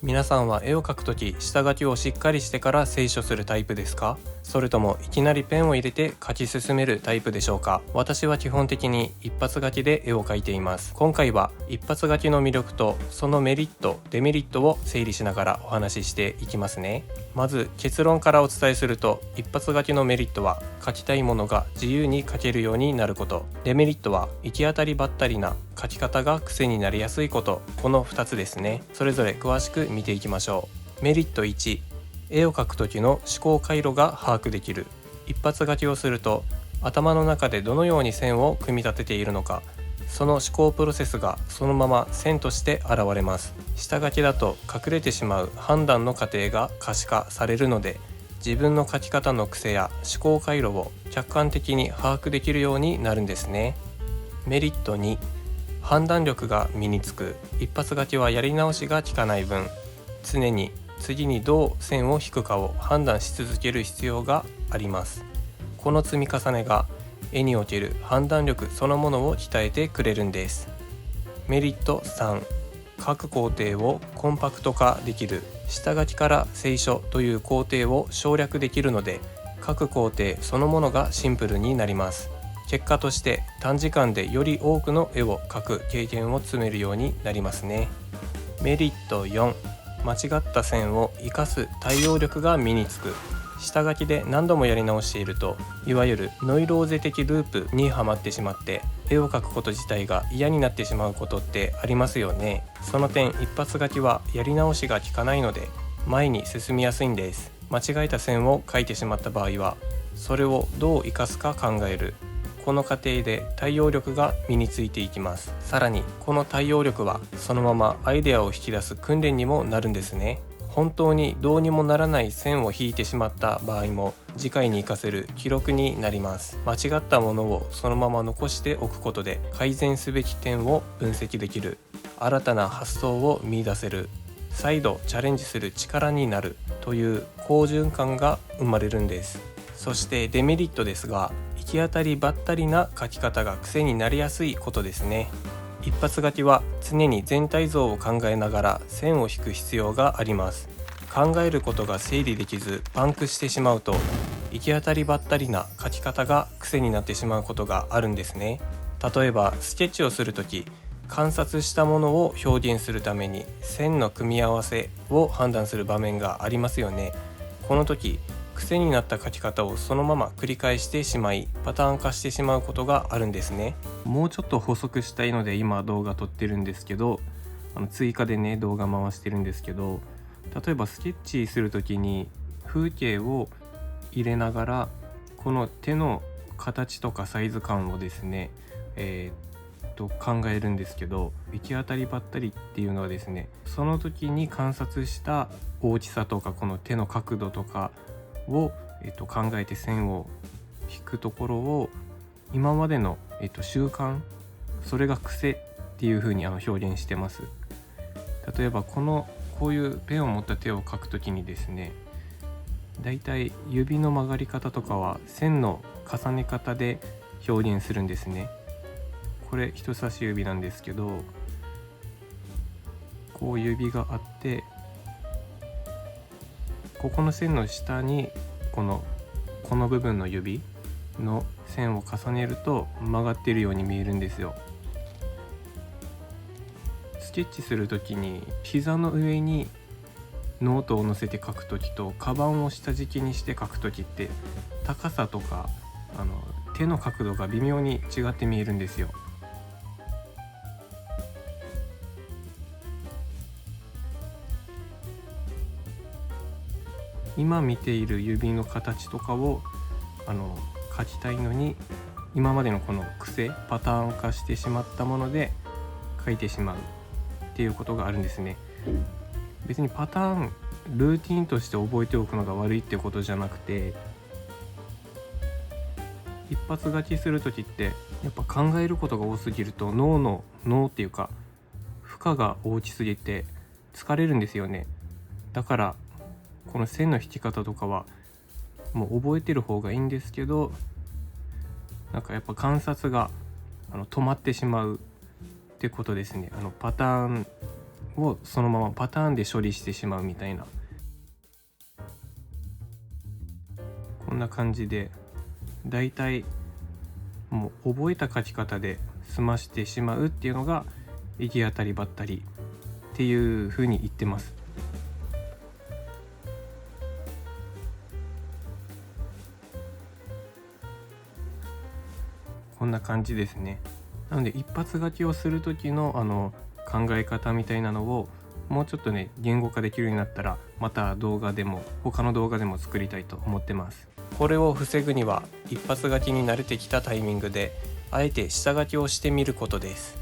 皆さんは絵を描くとき、下書きをしっかりしてから清書するタイプですか？それともいきなりペンを入れて描き進めるタイプでしょうか？私は基本的に一発書きで絵を描いています。今回は一発書きの魅力とそのメリット、デメリットを整理しながらお話ししていきますね。まず結論からお伝えすると、一発書きのメリットは書きたいものが自由に書けるようになること。デメリットは行き当たりばったりな書き方が癖になりやすいこと。この2つですね。それぞれ詳しく見ていきましょう。メリット1、絵を描く時の思考回路が把握できる。一発書きをすると頭の中でどのように線を組み立てているのか、その思考プロセスがそのまま線として現れます。下書きだと隠れてしまう判断の過程が可視化されるので、自分の書き方の癖や思考回路を客観的に把握できるようになるんですね。メリット2、判断力が身につく。一発書きはやり直しが効かない分、常に次にどう線を引くかを判断し続ける必要があります。この積み重ねが絵における判断力そのものを鍛えてくれるんです。メリット3、各工程をコンパクト化できる。下書きから清書という工程を省略できるので、各工程そのものがシンプルになります。結果として短時間でより多くの絵を描く経験を積めるようになりますね。メリット4、間違った線を生かす対応力が身につく。下書きで何度もやり直していると、いわゆるノイローゼ的ループにはまってしまって絵を描くこと自体が嫌になってしまうことってありますよね。その点、一発書きはやり直しが効かないので前に進みやすいんです。間違えた線を描いてしまった場合は、それをどう生かすか考える。この過程で対応力が身についていきます。さらにこの対応力はそのままアイデアを引き出す訓練にもなるんですね。本当にどうにもならない線を引いてしまった場合も次回に活かせる記録になります。間違ったものをそのまま残しておくことで改善すべき点を分析できる。新たな発想を見出せる。再度チャレンジする力になるという好循環が生まれるんです。そしてデメリットですが、行き当たりばったりな書き方が癖になりやすいことですね。一発書きは常に全体像を考えながら線を引く必要があります。考えることが整理できずパンクしてしまうと、行き当たりばったりな書き方が癖になってしまうことがあるんですね。例えばスケッチをするとき、観察したものを表現するために線の組み合わせを判断する場面がありますよね。この時、癖になった書き方をそのまま繰り返してしまいパターン化してしまうことがあるんですね。もうちょっと補足したいので今動画撮ってるんですけど、追加でね動画回してるんですけど、例えばスケッチする時に風景を入れながらこの手の形とかサイズ感をですね、考えるんですけど、行き当たりばったりっていうのはですね、その時に観察した大きさとかこの手の角度とかを、考えて線を引くところを今までの、習慣、それが癖っていう風に表現してます。例えばこういうペンを持った手を描くときにですね、だいたい指の曲がり方とかは線の重ね方で表現するんですね。これ人差し指なんですけど、こう指があって、ここの線の下にこの部分の指の線を重ねると曲がっているように見えるんですよ。スケッチするときに膝の上にノートを載せて書くときとカバンを下敷きにして書くときって高さとか手の角度が微妙に違って見えるんですよ。今見ている指の形とかを書きたいのに、今までのこの癖パターン化してしまったもので書いてしまうっていうことがあるんですね。別にパターンルーティンとして覚えておくのが悪いっていうことじゃなくて、一発書きする時ってやっぱ考えることが多すぎると脳っていうか負荷が大きすぎて疲れるんですよね。だからこの線の引き方とかはもう覚えてる方がいいんですけど、なんかやっぱ観察が止まってしまうってことですね。パターンをそのままパターンで処理してしまうみたいな、こんな感じでだいたいもう覚えた書き方で済ましてしまうっていうのが行き当たりばったりっていう風に言ってます。こんな感じですね。なので一発書きをする時の考え方みたいなのをもうちょっとね言語化できるようになったら、また他の動画でも作りたいと思ってます。これを防ぐには一発書きに慣れてきたタイミングであえて下書きをしてみることです。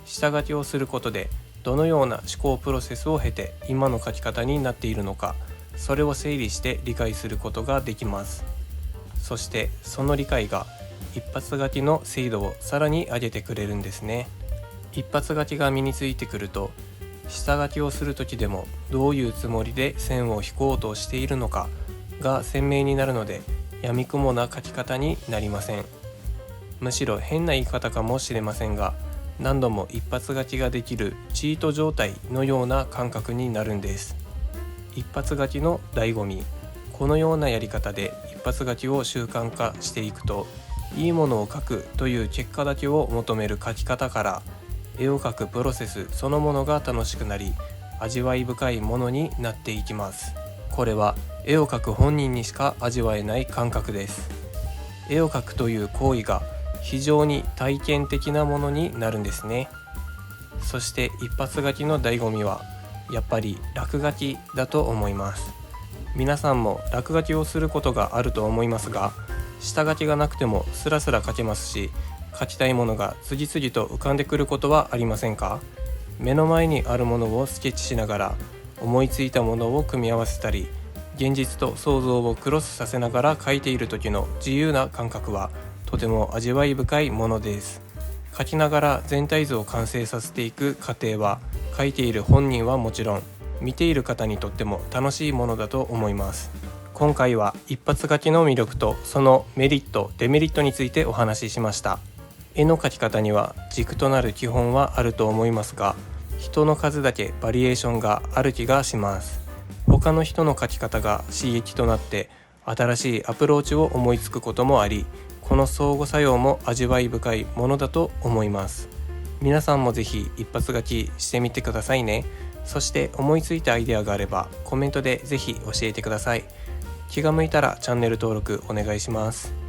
下書きをすることでどのような思考プロセスを経て今の書き方になっているのか、それを整理して理解することができます。そしてその理解が一発書きの精度をさらに上げてくれるんですね。一発書きが身についてくると、下書きをする時でもどういうつもりで線を引こうとしているのかが鮮明になるので、やみくもな書き方になりません。むしろ変な言い方かもしれませんが、何度も一発書きができるチート状態のような感覚になるんです。一発書きの醍醐味、このようなやり方で一発書きを習慣化していくと、いいものを書くという結果だけを求める書き方から、絵を描くプロセスそのものが楽しくなり、味わい深いものになっていきます。これは絵を描く本人にしか味わえない感覚です。絵を描くという行為が非常に体験的なものになるんですね。そして一発書きの醍醐味はやっぱり落書きだと思います。皆さんも落書きをすることがあると思いますが、下書きがなくてもスラスラ書けますし、書きたいものが次々と浮かんでくることはありませんか？目の前にあるものをスケッチしながら思いついたものを組み合わせたり、現実と想像をクロスさせながら書いている時の自由な感覚はとても味わい深いものです。書きながら全体図を完成させていく過程は、書いている本人はもちろん見ている方にとっても楽しいものだと思います。今回は一発書きの魅力とそのメリット・デメリットについてお話ししました。絵の描き方には軸となる基本はあると思いますが、人の数だけバリエーションがある気がします。他の人の描き方が刺激となって新しいアプローチを思いつくこともあり、この相互作用も味わい深いものだと思います。皆さんもぜひ一発書きしてみてくださいね。そして思いついたアイデアがあればコメントでぜひ教えてください。気が向いたらチャンネル登録お願いします。